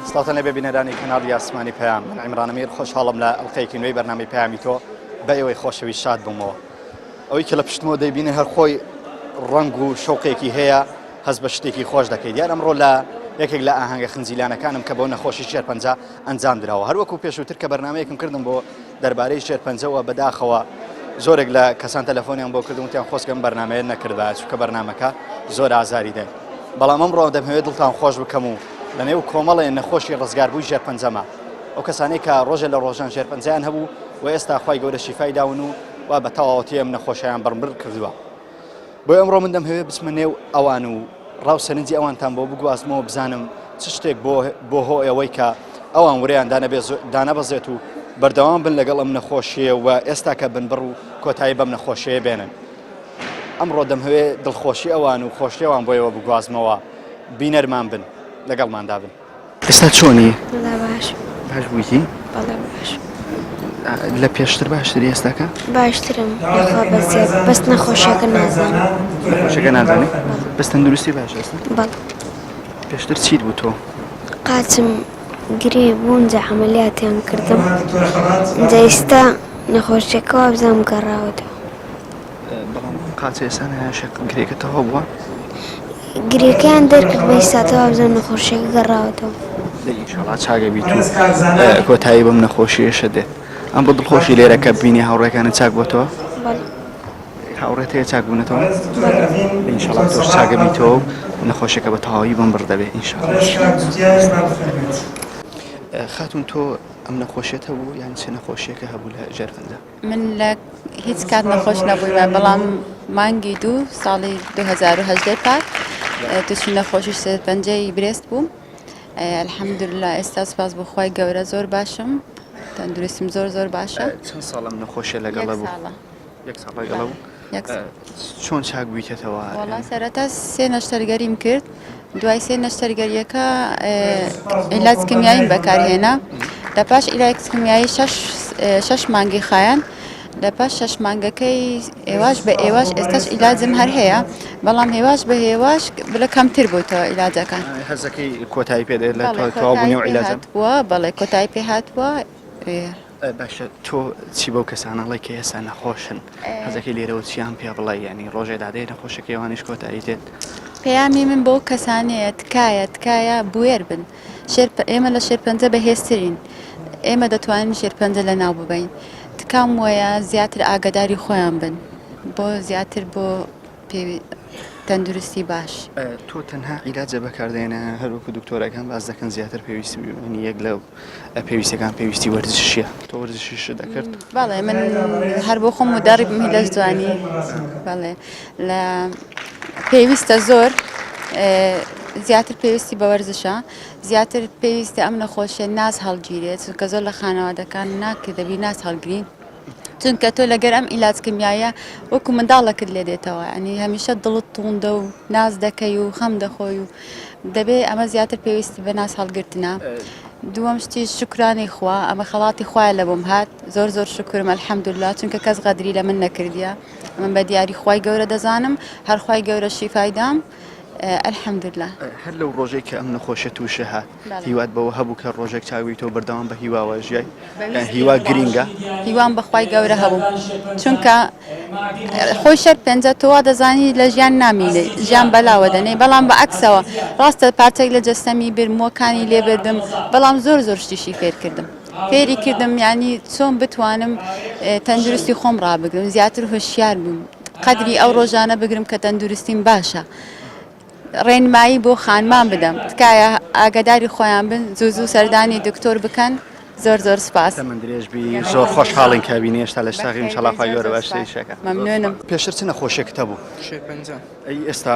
سڵاتە لێ ببینەرانی کەناڵی ئاسمانی پەیام من عیمران ئەمیر خۆشحاڵم لە ئەڵقەیەکی نوێی بەرنامەی پەیامی تۆ بە ئێوەی خۆشەوی شاد بوومەوە ئەوەی کە لە پشتمەوە دەیبینێ هەر خۆی ڕەنگ و شەوقێکی هەیە هەست بە شتێکی خۆش دەکەیت دیار ئەمڕۆ لە یەکێک لە ئاهەنگە خنجیلانەکانم کە بۆ نەخۆشی شێرپەنجە ئەنجام درراوە هەروەکو پێشووتر کە بەرنامەیەکم کردم بۆ دەربارەی شێرپەنجەوە بەداخەوە زۆرێک لە کەسان تەلەفۆنیان بۆ کردم وتیان خۆزگەم بەرنامەیە نەکردبا چونکە بەرنامەکە زۆر ئازاری دێ بەڵام ئەمڕۆ دەمەوێت دڵتان خۆش بکەم و لە نێو کۆمەڵێ نەخۆشی ڕزگاربووی ژێرپەنجەمە ئەو کەسانەی کە ڕۆژێ لە ڕۆژان ژێرپەنجەیان هەبوو و ئێستا خوای گەورە شیفای داون و وا بە تەواوەتی ئەم نەخۆشیان بڕمبر کردووە بۆی ئەمڕۆ من دەمەوێت بچمە نێو ئەوان و ڕاوسەرنجی ئەوانتان بۆ بگوازمەوە بزانم چ شتێک بۆ هۆ ئەوەی کە ئەوان وریان دانەبەزێت و بەردەوام بن لەگەڵ ئەم نەخۆشیە و ئێستا کە بنبڕ و کۆتایی بەم نەخۆشیە بێنن ئەمڕۆ دەمەوێت دڵخۆشی ئەوان و خۆشیەوان بۆیەوە بگوازمەوە بینەرمان بن لەگەڵماندا بن ئێستا چۆنی؟ باش بوویتی؟ بەڵێ باش لە پێشتر باشتری ئێستاکە؟ باشترم یخوا بەزێت بەس نەخۆشیەکە نازانم نەخۆشیەکە نازانی؟ بەس تەندروستی باش ئێستا؟ بەڵێ پێشتر چیت بوو تۆ؟ قاچم گرێ بوو جا عەمەلیاتیان کردم جا ئێستا نەخۆشیەکە وا بزانم گەڕاوەتەوە بەڵام قاچە ئێستا نەیاشێت گرێکە تەواو بووە؟ گرێکەیان دەرکرد بە ئێستاتەوە وا بزانم نەخۆشیەکە گەڕاوەتەوە ئینشاڵڵا چاگە بیت و کۆتایی بەم نەخۆشیەشە دێت ئەم بۆ دڵخۆشی لێرە کە بینی هاوڕێکانت چاک بۆتەوە؟ بەڵێ هاوڕێت هەیە چاک بوونەتەوە؟ ئینشاڵڵا تۆش چاگە بیتەوە و نەخۆشیەکە بە تەواوی بمبڕ دەبێت ئینشاڵڵا خاتون تۆ ئەم نەخۆشیێتە بوو یان چه نەخۆشیەکە هەبوو لە ژێرپەنجە؟ من لە هیچ کات نەخۆش نەبوویمە بەڵام مانگی دوو ساڵی 2010 پاک تووشی نەخۆشی ژێرپەنجەی برێست بووم ئەلحەمدوللا ئێستا سوپاس بۆ خوای گەورە زۆر باشم تەندروستیم زۆر باشە چەند ساڵم نەخۆشیە لەگەڵە بوو؟ یەک ساڵ لەگەڵە بوو؟ چۆن چاک بوویتەوە؟ وەڵا سەرەتا سێ نەشتەرگەریم کرد دوای سێ نەشتەرگەریەکە عیلاج کیمیاییم بەکارهێنا لە پاش عیلاج کیمیایی شەش مانگی خایەن لە پاش شەش مانگەکەی ئێواش بە ئێواش ئێستاش عیلاجم هەر هەیە بەڵام هێواش بە هێواش بلە کەمتر بوویتەوە عیلاجەکان هەزەکەی کۆتایی پێدێت لە تەواوبوونی و عیلاجە؟ بەڵێ کۆتایی پێ هاتووە باشە تۆ چی بەو کەسانەڵی کە ئێستا نەخۆشن هەزەکەی لێرەوە چیان پێ بڵێ ینی ڕۆژێ دادەی نەخۆشەکەی ئەوانیش کۆتایی دێت پەیامی من بۆ کەسانەیە تکایە بوێر بن ئێمە لە شێرپەنجە بەهێزترین ئێمە دەتوانین شێرپەنجە لە ناو ببین تکام وایە زیاتر ئاگاداری خۆیان بن بۆ زیاتر بۆ تەندروستی باش تۆ تەنها عیلاجە بەکاردێنە هەروەکو دکتۆرەکان باز دەکەن زیاتر پێویستی ببینی یەک لەو پێویستەکان پێویستی وەرزشیە تۆ وەرزشیش دەکرد؟ بەڵێ من هەر بۆ خۆم مداری بمی لە جوانی بەڵێ لە پێویستە زۆر زیاتر پێویستی بە وەرزشە زیاتر پێویستە ئەم نەخۆشیە ناز هەڵگیرێت چونکە زۆر لە خانەوادەکان ناکرد دەبی ناز هەڵگرین چونکە تۆ لەگەر ئەم عیلاج کیمیاییە وەکو منداڵەکت لێ دێتەوە ئەنی هەمیشە دڵت توندە و ناز دەکەی و خەم دەخۆی و دەبێ ئەمە زیاتر پێویستی بە ناز هەڵگرتنە دووەم شتی شکرانی خوا ئەمە خەڵاتی خوایە لە بۆم هات زۆر شکرم ئەلحەمدوللا چونکە کەس غەدری لە من نەکردیە من بە دیاری خوای گەورە دەزانم هەر خوای گەورە شیفای دام ئەلحەمدوللا هەر لەو ڕۆژێک کە ئەم نەخۆشیە تووشە هات هیوات بەوە هەبوو کە ڕۆژێک چاوی تۆ بەردەوام بە هیواوە ژیای هیوا گرینگە هیوان بەخوای گەورە هەبوو چونکە خۆی شێرپەنجە تۆوا دەزانی لە ژیان نامینێ ژیان بەلاوە دەنێ بەڵام بە عەکسەوە ڕاستە پارچێک لە جەستەمی برمۆکانی لێبردم بەڵام زۆر شتیشی فێر کردم فێری کردم یعنی چۆن بتوانم تەندروستی خۆم ڕابگرم زیاتر هۆشیار بووم قەدری ئەو ڕۆژانە بگرم کە تەندروستیم باشە ڕێنمایی بۆ خانمان بدەم تکایە ئاگاداری خۆیان بن زوو سەردانی دکتۆر بکەن زۆر سپاس من درێژبی زۆر خۆشحاڵین کە بینی هێشتا لە شتاقی ئینشەڵڵا خوای گەورە باشتریشەکە مەمنونم پێشتر چ نەخۆشیەکەتە بوو؟ شێرپەنجە ئەی ئێستا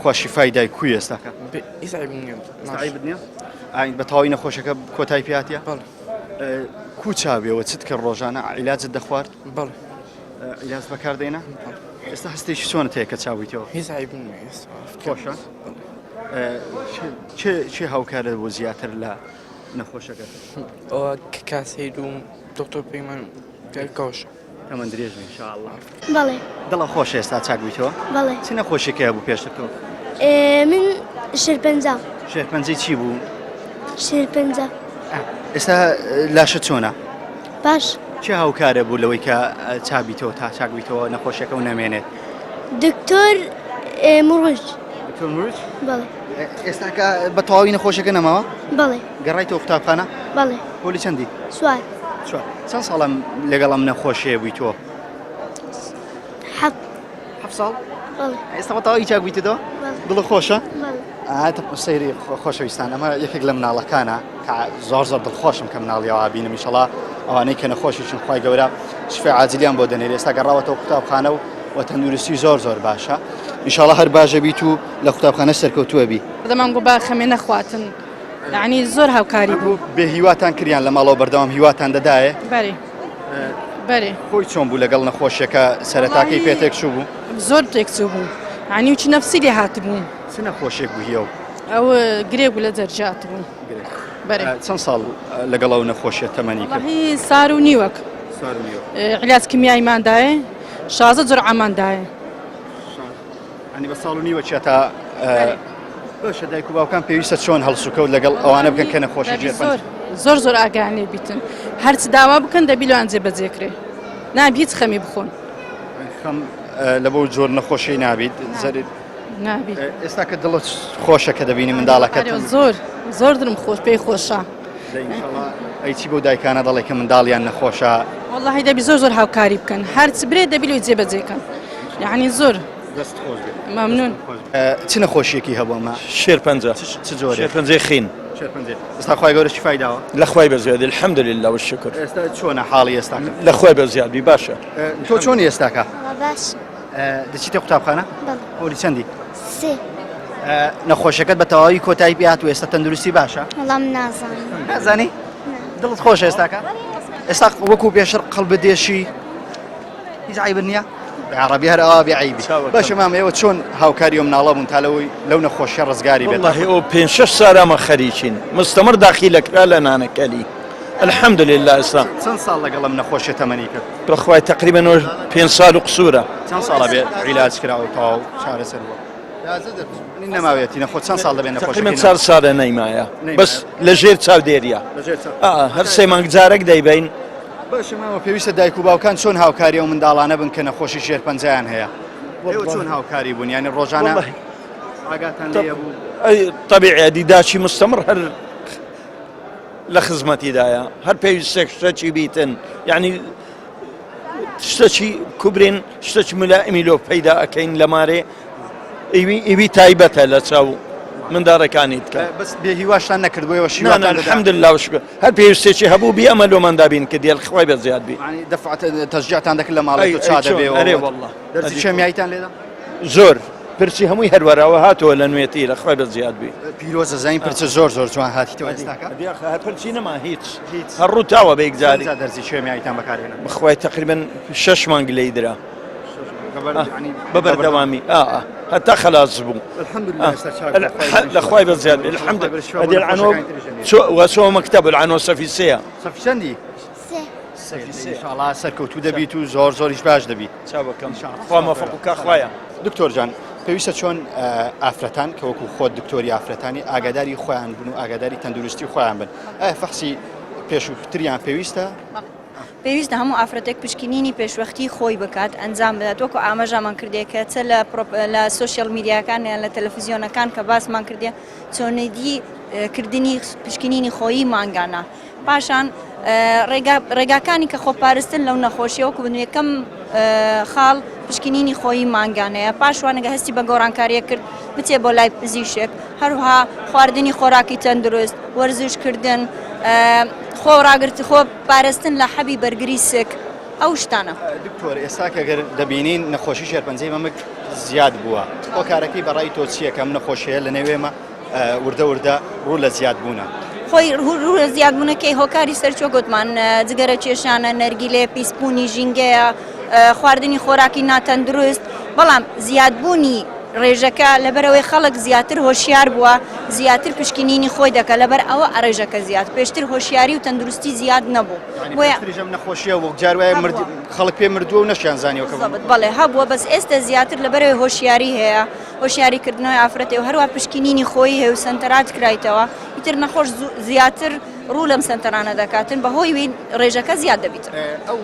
خوا شیفای دای کوی ئێستاکە؟ ئیسعیب نییە عیبت نییە؟ ئاین بە تەواوی نەخۆشەکە کۆتایی پێ هاتیە؟ بەڵێ کو چاویەوە چت کە ڕۆژانە عیلاجت دەخوارد؟ بەڵێ عیلاج بەکاردێنە؟ ئێستا هەستێکی چۆنت هەیە کە چاویتەوە؟ هیچ عیب نییە ئێستا خۆشە؟ چێ هاوکارت بۆ زیاتر لە نەخۆشەکەت؟ ئەوە کە کاسەی دووم دکتۆر پێیمان گەوشە ئەمە درێژم ئینشاءڵڵا بەڵێ دڵە خۆش ئێستا چاک بیتەوە؟ بەڵێ چ نەخۆشیەکەی هەبوو پێشتر تۆ؟ من شێرپەنجە شێرپەنجەی چی بوو؟ شێرپەنجە ئێستا لاشە چۆنە؟ باش چه هاوکارە بوو لەوەی کە چابیتەوە تا چاکبیتەوە نەخۆشیەکە و نەمێنێت؟ دکتۆر مڕۆژ دکتۆر مروج؟ بەڵێ ئێستا کە بە تەواوی نەخۆشیەکە نەماوە؟ بەڵێ گەڕایتەوە قوتابخانە؟ بەڵێ پۆلی چەندی؟ سوار چەند ساڵم لەگەڵ ئەم نەخۆشیە بوویتەوە؟ حەفت 7 ساڵ؟ بەڵێ ئێستا بە تەواوی چاکبیتەوە؟ بەڵێ دڵ خۆشە؟ بەڵێ ئاتە سەیری خۆشەویستان ئەمە یەکێک لە مناڵەکانە کە زۆر دڵخۆشم کە مناڵیەوە بینم ئینشەڵا ئەوانەی کە نەخۆشیشن خوای گەورە شفای عاجلیان بۆ دەنێت ئێستا گەڕاوەتەوە قوتابخانە و تەندروستی زۆر باشە ئینشەڵا هەر باشە بیت و لە قوتابخانە سەرکەوتووە بی دەمان گو با خەمێ نەخواتن یعنی زۆر هاوکاری بوو بێ هیواتان کریان لە ماڵەوە بەردەوام هیواتان دەدایە بەرێ خۆی چۆن بوو لەگەڵ نەخۆشیەکە سەرەتاکەی پێتێک چوو بوو زۆر تێکچوو بوو ینی وچ نەفسی لێ هات بوو چ نەخۆشیێک بوو هیە و ئەو گرێ بوو لە جەرجات بوو بەرێ چەند ساڵ لەگەڵ ئەو نەخۆشیە تەمەنی کرد؟ هی سار و نیوەک علاج کیمیایماندایە 16 جورعەماندایە ئەنی بە ساڵ و نیوە چێتە باشە دایک و باوکان پێویستە چۆن هەڵسوکەوت لەگەڵ ئەوانە بکەن کە نەخۆشی جێرپەنج زۆر ئاگانێ بیتن هەرچ داوا بکەن دەبی لەوان جێبەجێکرێ نابی هیچ خەمی بخۆن خەم لە بۆ جۆر نەخۆشی نابیت نابی ئێستا کە دڵت خۆشە کە دەبینی منداڵەکەت زۆر دڵم خۆش پێی خۆشە ئەیچی بۆ دایکانە دەڵێ کە منداڵیان نەخۆشە واللهی دەبی زۆر هاوکاری بکەن هەرچ برێ دەبی لەوی جێبەجێکەن یعنی زۆر دەست خۆش مەمنون چ نەخۆشیەکی هەبوو ئەمە شێرپەنجە چ جۆرێک؟ شێرپەنجەی خین ئێستا خوای گەورە شیفای داوە لە خوای بەزیادی الحەمدولله والشکر ئێستا چۆنە حاڵی ئێستاکە؟ لە خوای بەزیادی باشە تۆ چۆنی ئێستاکە؟ باش دەچیتە قوتابخانە؟ بەڵێ پۆلی چەندی؟ سێ نەخۆشیەکەت بە تەواوی کۆتایی پێات و ئێستا تەندروستی باشە؟ وەڵام نازانم نازانی؟ دڵت خۆش ئێستاکە؟ ئێستا وەکو پێشتر قەڵبت دێشی هیچ عیبت نییە؟ عربی هەر ئەوا بێعیبی باشە مام ئێوە چۆن هاوکاری و مناڵە بوون تا لەو نەخۆشیە ڕزگاری بێت؟ والله ئەو 5-6 سارامە خەریکین مستەمر داخیلەکرا لە نانەکەلی الحەمدولله ئێستا چەند ساڵ لەگەڵ ئەم نەخۆشیە تەمەنی کرد؟ بەخوای تقریبا 5 ساڵ و قسوورە چەند ساڵە بێت عیلاج کراوە تەواو چارەسەر بووە؟ نەماوێتی نەخۆ چەند ساڵ دەبێت تقریبا نەخۆشی؟ 4 ساڵە نەیمایە بەس لە ژێر چاودێریە هەر 3 مانگ جارێک دەیبین باشە ماوە پێویستە دایک و باوکان چۆن هاوکاری و منداڵانە بن کە نەخۆشی ژێرپەنجەیان هەیە؟ ئێوە چۆن هاوکاری بوون یعنی ڕۆژانە ئاگاتان لێ بوو؟ طبیعی دیداچی مستەمر هەر لە خزمەتیدایە هەر پێویستێک شتێکی بیتن یعنی شتێکی کوبرین شتێکی ملائمی لۆ پەیدا ئەکەین لە مارێ ئیوی تایبەتە لە چاو منداڕەکانی بکە بەس بێ هیواشتان نەکردبووەوە شیوان الحەمدلله وشکر هەر پێویستێکی هەبوو بی ئەمە لۆمەندابین کە دیێڵ خوای بەزیاد بی دەفعەت تەشجیعتان دەکرد لە ماڵی تۆ چا دەبێەوە ئەرێ وەڵڵا دەرسی شێمیایتان لێدا؟ زۆر پرچی هەمووی هەروەراوە هاتووە لە نوێتی لە خوای بەزیاد بی پیرۆزە زین پرچە زۆر جوان هاتیتەوە ئێستاکە؟ هەر پرچی نەما هیچ هەر ڕووتاوە بە یەکجاری دەرسی شێمیایتان بەکارهێنا؟ بەخوای تقریبا 6 مانگ لێی درا بەبەردەوامی هەتا خلاص بوو لە خوای بەزیاد بی الحەمدولله وەسەوە مەکتەب العنوە سەفی سەیە سەفی چەندی؟ ئینشاڵڵا سەرکەوتوو دەبیت و زۆریش باش دەبیت چا بەکەم خوا مەوفەق خوایە دکتۆر جان پێویستە چۆن ئافرەتان کە وەکو خۆت دکتۆری ئافرەتانی ئاگاداری خۆیان بن و ئاگاداری تەندروستی خۆیان بن ئایا فەحسی پێشووتریان پێویستە؟ پێویستە هەموو ئافرەتێک پشکنینی پێشوەختی خۆی بکات ئەنجام بدات وەکو ئاماژەمان کردێکە چە لە سوسیال میدیاکان یان لە تەلەڤیزیۆنەکان کە باسمان کردێ چۆنێدی کردنی پشکنینی خۆیی مانگانە پاشان ڕێگاکانی کە خۆپارستن لەو نەخۆشیە وەکو بن یەکەم خاڵ پشکنینی خۆیی مانگانەیە پاشوانەگە هەستی بە گۆڕانکاریە کرد بچێ بۆ لای پزیشک هەروها خواردنی خۆراکی تەندروست وەرزشکردن خۆ ڕاگررت خۆ پارێستن لە حەبی بەرگری سک ئەو شتانە دکتۆر ئێستا کە دەبینین نەخۆشی شێرپەنجەی مەمک زیاد بووە هۆکارەکەی بەڕای تۆ چییە کەم نەخۆشیەیە لە نێوێمە وردە ڕوو لە زیاد بوونە خۆی ڕوو زیادبوونەکەی هۆکاری سەرچۆ گوتمان جگەرە کێشانە نەرگیلێ پیسبوونی ژینگەیە خواردنی خۆراکی ناتەندروست بەڵام زیادبوونی ڕێژەکە لەبەرەوەی خەڵک زیاتر هۆشیار بووە زیاتر پشکنینی خۆی دەکە لەبەر ئەوە ئەڕێژەکە زیاد پێشتر هۆشیاری و تەندروستی زیاد نەبوو بۆیەم نەخۆشیە وەک جاروایە خەڵک پێ مردووە و نەشیان زانیەوە بەڵێ هەبووە بەس ئێستا زیاتر لەبەرەوەی هۆشیاری هەیە هۆشیاریکردنەوەی ئافرەتێ و هەروە پشکنینی خۆی هەیە و سەنتەرات کرایتەوە ئیتر نەخۆش زیاتر ڕوو لەم سنتەرانە دەکاتن بەهۆی وین ڕێژەکە زیاد دەبیت. ئەو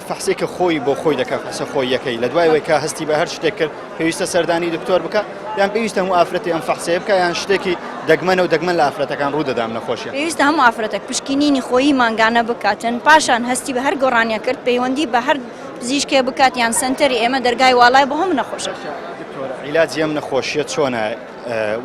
فەحسێکە خۆی بۆ خۆی دەکات فەحسە خۆی یەکەی لە دوای وەی کە هەستی بە هەر شتێک کرد پێویستە سەردانی دکتۆر بکە یان پێویستە هەموو ئافرەتی ئەم فەحسەیە بکە یان شتێکی دەگمەنە و دەگمەن لە ئافرەتەکان ڕوودەدام نەخۆشیە. پێویستە هەموو ئافرەتێک پشکنینی خۆی مانگانە بکاتن پاشان هەستی بە هەر گۆڕانیە کرد پەیوەندی بە هەر پزیشکێ بکات یان سنتەری ئێمە دەرگای واڵای بۆ هەموو نەخۆشە. عیلاجی ئەم نەخۆشیە چۆنە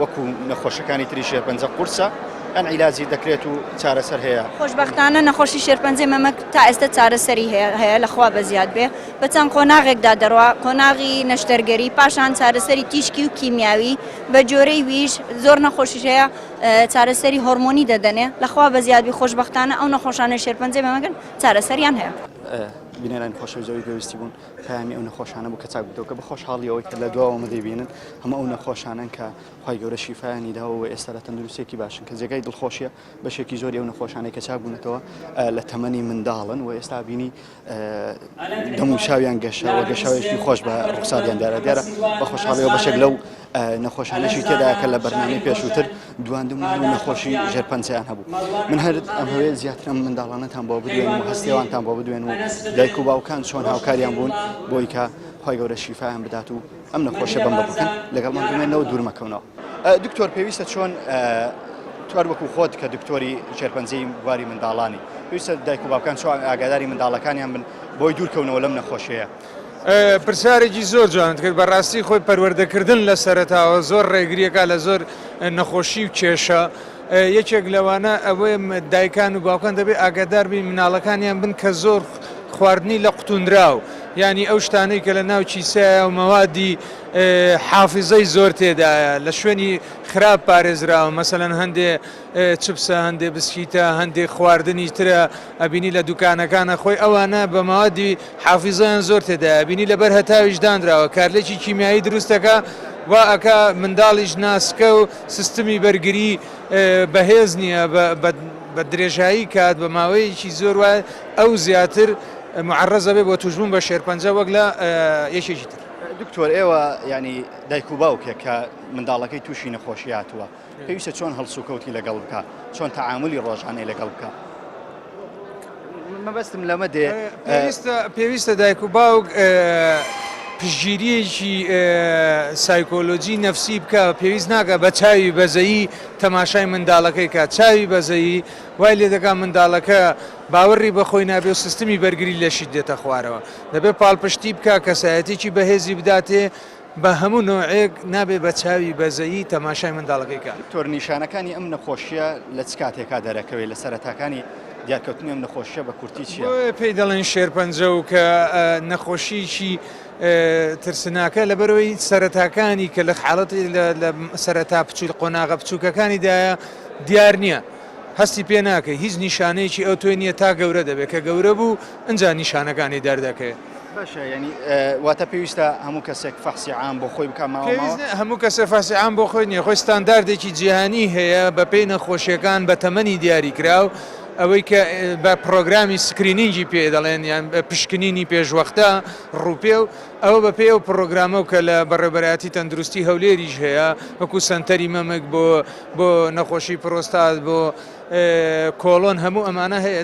وەکو نەخۆشەکانی تری شێرپەنجە قورسە ئەن عیلاجی دەکرێت و چارەسەر هەیە. خۆشبەختانە نەخۆشی شێرپەنجەی مەمەک تا ئێستا چارەسەری هەیە لەخوا بەزیاد بێ بەچەند قۆناغێکدا دەڕوا قۆناغی نەشتەرگەری پاشان چارەسەری تیشکی و کیمیاوی بە جۆرەی ویش زۆر نەخۆشیش هەیە چارەسەری هۆرمۆنی دەدەنێ لەخوا بەزیادبی خۆشبەختانە ئەو نەخۆشانە شێرپەنجەی مەمەکەن چارەسەریان هەیە. بینێرانی خۆشەویستەوەی پێویستی بوون پامی ئەو نەخۆشانە بوو کە چاک بووتەوە کە بە خۆشحاڵیەوەی کە لە دواوەمە دەیبینن هەموو ئەو نەخۆشانن کە خی گەورە شیفایانی داوە و ئێستا لە تەندروستێکی باشن کە جێگای دڵخۆشیە بەشێکی زۆری ئەو نەخۆشانەی کە چاک بوونەتەوە لە تەمەنی منداڵن و ئێستا بینی دەم و شاویان گەشەوە گەشاوێکی خۆش بە ڕوخسادیان دیارە بە خۆشحاڵیەوە بەشێک لەو نەخۆشانەشی تێدا کە لە بەرنامەی پێشووتر دواندم و نەخۆشی ژێرپەنجەیان هەبوو من هەر ئەم هەوێ زیاترم منداڵانەتان بۆ بدوێن و هەستێوانتان بۆ بدوێن و دایک و باوکان چۆن هاوکاریان بوون بۆی کە خی گەورە شیفایان بدات و ئەم نەخۆشە بەم بکەن لەگەڵمان بمێنەوە دوورمەکەونەوە. دکتۆر پێویستە چۆن توار وەکو خۆت کە دکتۆری ژێرپەنجەی بواری منداڵانی پێویستە دایک و باوکان چۆن ئاگاداری منداڵەکانیان بن بۆی دوورکەونەوە لەم نەخۆشیەیە. پرسیارێکی زۆر جوانت کرد بەڕاستی خۆی پەروەردەکردن لە سەرەتاوە زۆر ڕێگریەکە لە زۆر نەخۆشی و کێشە یەکێک لەوانە ئەوەی دایکان و باوکان دەبێت ئاگادار بین مناڵەکانیان بن کە زۆر خواردنی لە قوتوندراو ینی ئەو شتانەی کە لە ناو چیسایە و مەوادی حافزەی زۆر تێدایە لە شوێنی خراپ پارێزراوە مەسەلەن هەندێ چپسە هەندێ بسکیتە هەندێک خواردنی ترە ئەبینی لە دوکانەکانە خۆی ئەوانە بە مەوادی حافزەیان زۆر تێدایە بینی لەبەر هەتاویش دانراوە کارلێکی کیمیایی دروستەکە و ئەکا منداڵیش ناسکە و سیستمی بەرگری بەهێز نییە بە درێژایی کات بە ماوەیەکی زۆر وایە ئەو زیاتر معرەزە بێ بۆ توژبوون بە شێرپەنجە وەک لە یەکێکی تر. دکتۆر ئێوە ینی دایک و باوکێک کە منداڵەکەی تووشی نەخۆشی هاتووە پێویستە چۆن هەڵسوکەوتی لەگەڵ بکە چۆن تەعاملی ڕۆژانەی لەگەڵ بکە. مەبەستم لەمە دێ پێویستە دایک و باوک پشگیریەکی سایکۆلۆجی نەفسی بکە پێویست ناکە بە چاوی بەزەیی تەماشای منداڵەکەی کات چاوی بەزەیی وای لێ دەکات منداڵەکە باوەڕی بەخۆی نابێ و سیستمی بەرگری لەشی دێتە خوارەوە دەبێت پاڵپشتی بکە کەسایەتێکی بەهێزی بداتێ بە هەموو نوعێک نابێ بە چاوی بەزەیی تەماشای منداڵەکەی کات. دکتۆر نیشانەکانی ئەم نەخۆشیە لە چ کاتێکا دەرەکەوێت لە سەرەتاکانی دیارکەوتنی ئەم نەخۆشیە بە کورتی چیە؟ پێی دەڵێن شێرپەنجە و کە نەخۆشیی ترسناکە لەبەرەوەی سەرەتاکانی کە لە حاڵەتی لە سەرەتا بچوو قۆناغە بچووکەکانیدایە دیار نییە هەستی پێ ناکەی هیچ نیشانەیەکی ئەو توێ نییە تا گەورە دەبێت کە گەورە بوو ئەنجا نیشانەکانی دەردەکەی. باشە ینی واتە پێویستە هەموو کەسێک فەحسی عام بۆ خۆی بکە هەموو کەسە فەحسی عام بۆ خۆی نییە خۆی ستانداردێکی جیهانی هەیە بە پێی نەخۆشیەکان بە تەمەنی دیاری کراو ئەوەی کە بە پرۆگرامی سکرینینگی پێ دەڵێن یان پشکنینی پێشوەختە ڕووپێ و ئەوە بە پێ و پرۆگرامە و کە لە بەڕێبەرایەتی تەندروستی هەولێریش هەیە وەکو سنتەری مەمەک بۆ نەخۆشی پرۆستات بۆ کۆڵۆن هەموو ئەمانە هەیە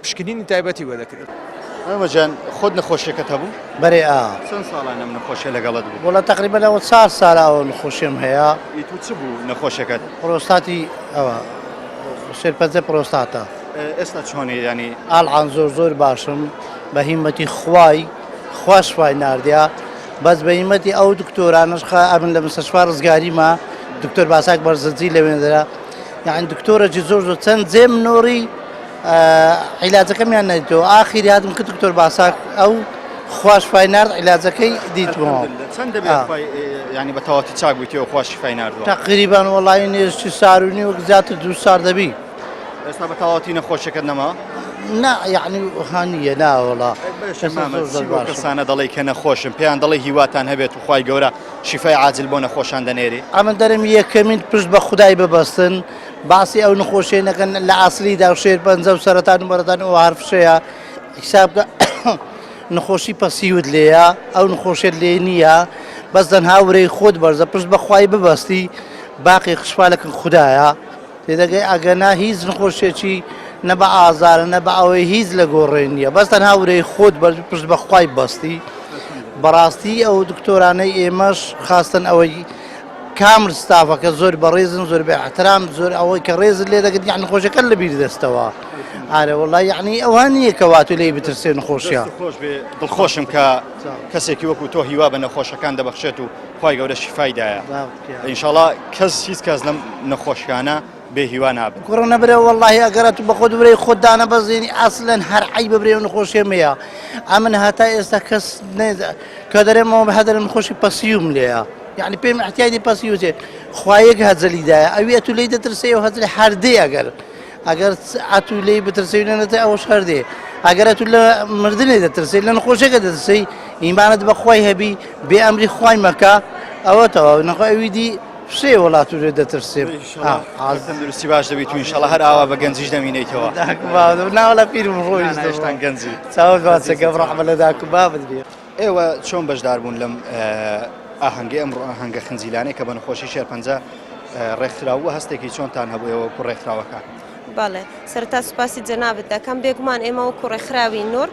پشکنینی تایبەتی وەدەکرێت. ئەوەجان خۆت نەخۆشیەکەت هەبوو؟ بەرێ چەند ساڵان ئەم نەخۆشیە لەگەڵت بوو؟ وڵا تقریبا لەوە 4 ساڵاوە نەخۆشیم هەیە. تو چ بوو نەخۆشیەکەت؟ پرۆستاتی ئەوە شێرپەنجە پرۆستاتە. ئێستا چۆنی ینی؟ ئاڵعان زۆر باشم بە هیمەتی خوای شفای ناردیا بەس بە هیمەتی ئەو دکتۆرانش ئەمن لە مستەشفا ڕزگاریمە دکتۆر باساک بەرزەجی لەوێنەرە یعنی دکتۆرەی زۆر چەند جێ منۆڕی عیلاجەکەمیان نەدیتەوە ئاخیری هاتم کە دکتۆر باساک ئەو خوا شفای نارد عیلاجەکەی دیتمەوە. چەند دەبێت ینی بە تەواتی چاک بوویتەوە خوا شفای ناردووە؟ تقریبان وەڵی نێشتی ساروونی وەک زیاتر 2 سال دەبی. ئێستا بە تەواتی نەخۆشیەکەت نەما؟ نا یعنی هانیە ناوەڵا کەسانە دەڵی کە نەخۆشم پێیان دەڵی هیواتان هەبێت و خوای گەورە شیفای عاجل بۆ نەخۆشان دەنێری. ئەمە دەرم یەکەمین پشت بە خودای ببەستن باسی ئەو نەخۆشیە نەکەن لە ئاسلیدا و شێرپەنجە و سەرەتان و بەرەتان و هەرفشەیە حسابکە نەخۆشی پەسیوت لێیە ئەو نەخۆشیێت لێ نییە بەس دەنها ورەی خۆت بەرزە پشت بە خوای ببەستی باقی خشپالەکەن خوددایە تێدەگەی ئەگەنا هیچ نەخۆشیێکی نە بە ئازارە نە بە ئەوەی هیچ لە گۆڕێن نییە بەس تەنها ورەی خۆت پشت بەخوای بەستی بەڕاستی ئەو دکتۆرانەی ئێمەش خاستن ئەوەی کامل ستافەکە زۆر بەڕێزن زۆر بە احترام زۆر ئەوەی کە ڕێزت لێ دەگەت یعنی نەخۆشیەکە لە بیر دەستەوە ئارە وەڵای یعنی ئەوان نییە کە واتو لێی بترسێ نەخۆشیە دڵخۆشم کە کەسێکی وەکو تۆ هیوا بە نەخۆشەکان دەبەخشێت و خی گەورە شیفایدایە ئینشاڵا کەس هیچ کەس لەم نەخۆشیانە بێ هیوا نابن کوڕە نەبرێ وەڵڵاهی ئەگەرە تو بە خۆت بڕێ خۆت دانەبەزێنی ئەسڵەن هەر عیب ببرێ و نەخۆشیە مەیە ئەمن هەتا ئێستا کەس کە دەرێمەوە بە هەدەر نەخۆشی پەسیوم لێیە یعنی پێم احتیاجی پەسیوتێ خوایەک هەجەلیدایە ئەوی ئەتو لێی دەترسێ و هەجلی هەردێ ئەگەر ئەتو لێی بترسی نەنێتە ئەوەش هەردێ ئەگەر ئەتو لە مردنێ دەترسی لە نەخۆشیەکە دەترسی ئیمانت بە خوای هەبی بێ ئەمری خوای مەکە ئەوەتەوە نەخۆی دی شێ وڵات و دەترسێ درستی باش دەبیت و ئینشاڵا هەر ئاوا بە گەنجیش دەمینێتەوە ناوەڵە پیرم ڕۆیشتان گەنجی چاوە باسەکە ڕەحمە لە داکو بابت بێ ئێوە چۆن بەشدار بوون لەم ئاهەنگی ئەمڕۆ ئاهەنگە خنجیلانەی کە بە نەخۆشی شێرپەنجە ڕێکخراوە هەستێکی چۆنتان هەبووەوە وەکو ڕێکخراوەکان باڵێ سەرتا سوپاسی جەنابەت دەکەم بێگومان ئێمە وەکو ڕێکخراوی نور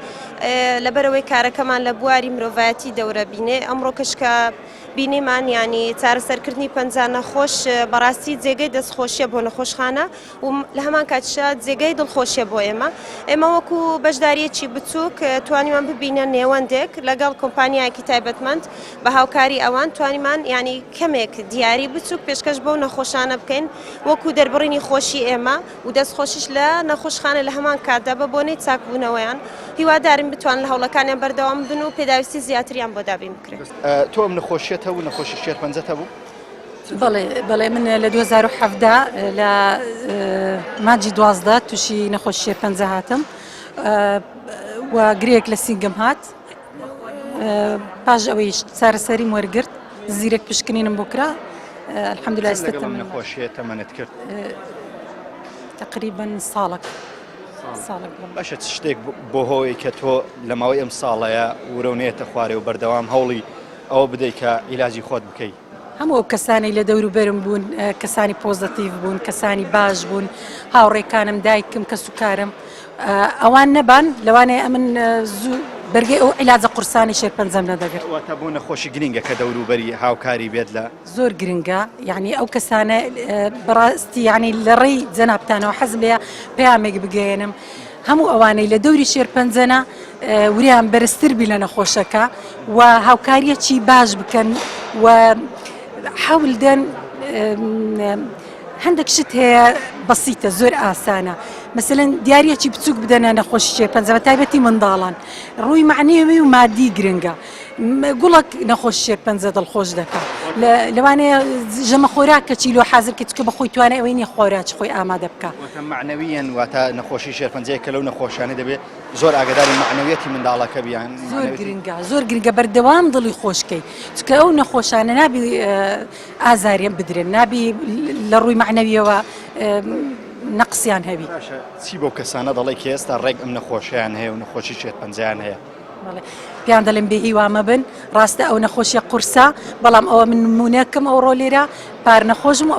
لەبەرەوەی کارەکەمان لە بواری مرۆڤایەتی دەورە بینێ ئەمڕۆ کەشکە بینێمان ینی چارەسەرکردنی پەنجە نەخۆش بەڕاستی جێگەی دەستخۆشیە بۆ نەخۆشخانە و لە هەمان کاتشە جێگەی دڵخۆشیە بۆ ئێمە وەکو بەشداریەکی بچووک توانیمان ببینە نێوەندێک لەگەڵ کۆمپانیایەکی تایبەتمەند بە هاوکاری ئەوان توانیمان ینی کەمێک دیاری بچووک پێشکەش بۆ نەخۆشانە بکەین وەکو دەربڕینی خۆشی ئێمە و دەستخۆشیش لە نەخۆشخانە لە هەمان کاتدا بە بۆنەی چاکبوونەوەیان هیوادارین بتوان لە هەوڵەکانیان بەردەوام بن و پێداویستی زیاتریان بۆ دابین بکرێت تۆ ئەم نەخۆشیێتە و نەخۆشی شێرپەنجەتە بوو بەڵێ من لە 2017 لە ماجی 12 تووشی نەخۆشی شێرپەنجە هاتم و گرێک لە سینگم هات پاش ئەوەی چارەسەریم وەرگرت زیرێک پشکنینم بۆ کرا الحەمدولای ئێستا نەخۆشیە تەمەنت کرد تقریبا ساڵێک باشە شتێک بۆ هۆی کە تۆ لە ماوەی ئەم ساڵەیە ورەونێتە خوارێ و بەردەوام هەوڵی ئەوە بدەیت کە عیلاجی خۆت بکەیت هەموو کەسانی لە دەور و بەرم بوون کەسانی پۆزتیڤ بوون کەسانی باش بوون هاوڕێکانم دایکم کە سوکارم ئەوان نەبان لەوانەیە ئەمن زوو بەرگەی ئەو عیلاجە قورسانی شێرپەنجەم نەدەگرت واتە بۆ نەخۆشی گرینگە کە دەور و بەری هاوکاری بێت لە زۆر گرنگە یعنی ئەو کەسانە بەڕاستی ینی لە ڕێی جەنابتانەوە حەزم لێە پەیامێک بگەێنم هەموو ئەوانەی لە دەوری شێرپەنجەنە وریان بەرزتر بی لە نەخۆشەکە و هاوکاریەکی باش بکەن و حەولدەن هەندێک شت هەیە بەسیتە زۆر ئاسانە مثلەن دیارەکی بچووک بدەنە نەخۆشی شێرپەنجە بە تایبەتی منداڵان ڕووی معنیەوەی و مادی گرنگە گوڵک نەخۆشی شێرپەنجە دڵخۆش دەکات لەوانەیە ژەمە خۆراکەچی لۆ حازر کە چکە بە خۆی توانێت ئەوەی نیە خۆراک خۆی ئامادە بکە معنەویەن واتە نەخۆشی شێرپەنجەیە کە لەو نەخۆشانە دەبێت زۆر ئاگداری معنەویەتی منداڵەکە بیان زۆر گرنگە بەردەوام دڵی خۆشکەی چکە ئەو نەخۆشانە نابی ئازاریان بدرێن نابی لە ڕووی معنەویەوە نەقسیان هەبی چی بۆ کەسانە دەڵێ کە ئێستا ڕێک ئەم نەخۆشیان هەیە و نەخۆشی شێرپەنجەیان هەیە پیان دەڵێن بێ هیوامە بن ڕاستە ئەو نەخۆشیە قورسە بەڵام ئەوە من نمونەکەم ئەو ڕۆلێرە پار نەخۆشم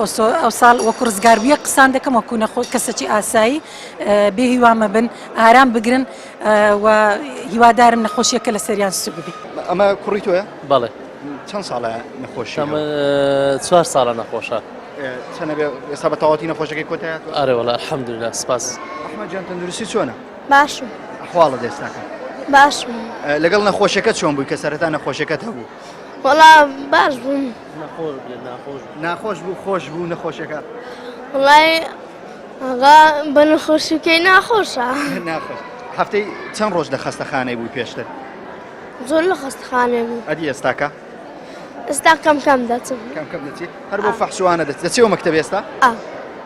ئەو ساڵ وەکو ڕزگاربوویە قسان دەکەم وەکو کەسێکی ئاسایی بێ هیوامە بن ئارام بگرن و هیوادارم نەخۆشیەکە لە سەریان سوک ببی ئەمە کوڕی تۆیە؟ بەڵێ چەند ساڵە نەخۆشی؟ 4 ساڵە نەخۆشە چەنە ئێستا بە تەواوەتی نەخۆشەکەی کۆتایە؟ ئارێ وەڵا الحەمدوللا سپاس ئەحمەد جان تەندروستی چۆنە؟ باشم ئەحواڵە دەستاکە باشم لەگەڵ نەخۆشیەکەت چۆن بووی کە سەرەتا نەخۆشیەکەت هەبوو؟ وەڵا باش بووم ناخۆش بوو خۆش بوو نەخۆشیەکە وڵای بە نەخۆشیکەی ناخۆشە ناخۆش هەفتەی چەند ڕۆژ لە خەستەخانەی بووی پێشتر؟ زۆر لە خەستەخانەی بوو ئەدی ئێستاکە؟ ئێستا کەم دەچم کەم دەچی هەر بۆ فەحشوانە دەچێەوە مەکتەب ئێستا؟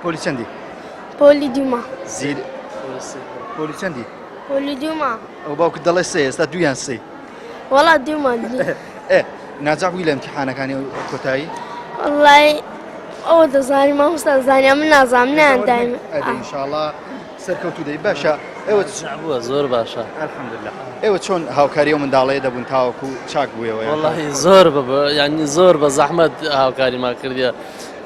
پۆلی چەندی؟ پۆلی دوومە زیر پۆلی چەندی؟ پۆلی دوومە ئەو باوکت دەڵێ سێ ئێستا دویان سێ وەڵا دوومە ناجاوی لە ئیمتیحانەکانی کۆتایی؟ وەڵای ئەوە دەزانی مامۆستا دەزانیا من نازانم نیان دایم ئینشاڵڵا سەرکەوتو دەی باشە ئێوە بووە زۆر باشە ئەلحەمدوللا ئێوە چۆن هاوکاری و منداڵەیە دەبوون تاوەکو چاک بوویەوە وەڵاهی زۆر ینی زۆر بە زەحمەت هاوکاریمان کردیە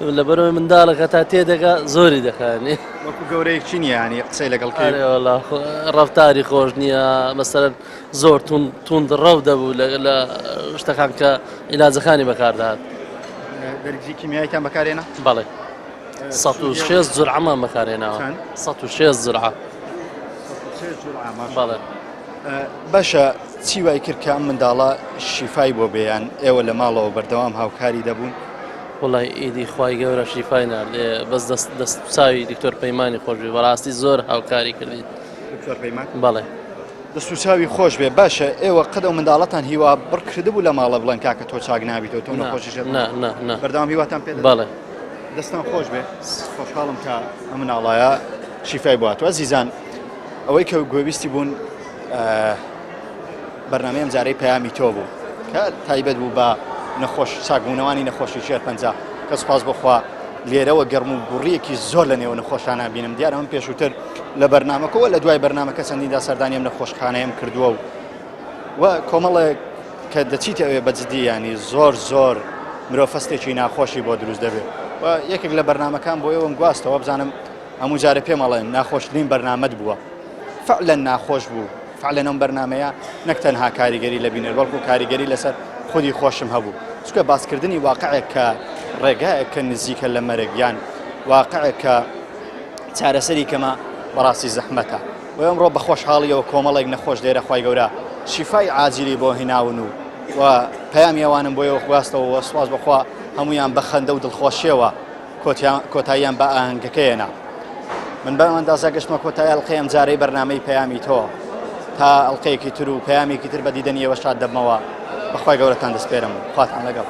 لەبەرەوەی منداڵەکە تا تێدەگا زۆری دەکانی وەکو گەورەیەکی نیە ینی قسەی لەگەڵ وڵا ڕفتاری خۆش نییە مەسەرەن زۆر توند ڕەو دەبوو لە شتەکان کە عیلاجەکانی بەکاردات دەرگی کیمیاییتان بەکارێنە؟ بەڵێ 106 جورعەمان بەکارێناوە 106 جورعە بەڵێ باشە چی وای کرد کە ئەم منداڵە شیفای بۆ بێیان ئێوە لە ماڵەوە بەردەوام هاوکاری دەبوون؟ وڵی ئیدی خوای گەورە شیفای ناردێ بەس دەست چاوی دکتۆر پەیمانی خۆشبی بەڕاستی زۆر هاوکاری کردیت دکتۆر پەیمان؟ بەڵێ دەست و چاوی خۆش بێ باشە ئێوە قەدە و منداڵەتان هیوا بڕ کردبوو لە ماڵە بڵێن کاکە تۆ چاک نابیتەوە تۆ نەخۆشیش بەردەوام هیواتان پێ بەڵێ دەستان خۆش بێ خۆشحاڵم کە ئەم مناڵایە شیفای بواتوە زیزان ئەوەی کە گوێویستی بوون بەرنامەیەم جارەی پەیامی تۆ بوو کە تایبەت بوو بە نەخۆش چاکبوونەوانی نەخۆشی شێر پەنجا کە سوپاس بخوا لێرەوە گەرم و گوڕیەکی زۆر لە نێوە نەخۆشانە بینم دیارە من پێشووتر لە بەرنامەکەەوە لە دوای بەرنامەکە چەندیندا سەردانیم نەخۆشخانەیەم کردووە و کۆمەڵێک کە دەچیت ئەوێ بەجددی ینی زۆر مرۆڤ فەستێکی ناخۆشی بۆ دروست دەبێت و یەکێک لە بەرنامەکان بۆ ئێوەم گواستەوە بزانم هەموو جارە پێمەڵێن ناخۆشترین بەرنامەت بووە فعلەن ناخۆش بوو فعلەن ئەم بەرنامەیە نەک تەنها کاریگەری لە بینەر بەڵکو کاریگەری لەسەر خودی خۆشم هەبوو چکە باسکردنی واقعێک کە ڕێگایەک کە نزیکە لە مەرەگیان واقعێک کە چارەسەری کەمە بەڕاستی زەحمەتە و ئەمڕۆ بە خۆشحاڵیەوە کۆمەڵێک نەخۆش دێرە خوای گەورە شیفای عاجلی بۆ هێناون و پەیامی ئەوانم بۆیەوە خواستەوە وە سواز بخوا هەمویان بە خەندە و دڵخۆشیەوە کۆتاییان بە ئاهەنگەکەیەنە من بەم ئەندازە گەشتمە کۆتایی ئەڵقەی ئەم جارەی بەرنامەی پەیامی تۆ تا ئەڵقەیەکی تر و پەیامێکی تر بە دیدەنیەوە شاد دەبمەوە بەخوای گەورەتان دەسپێرم خواتان لەگەڵ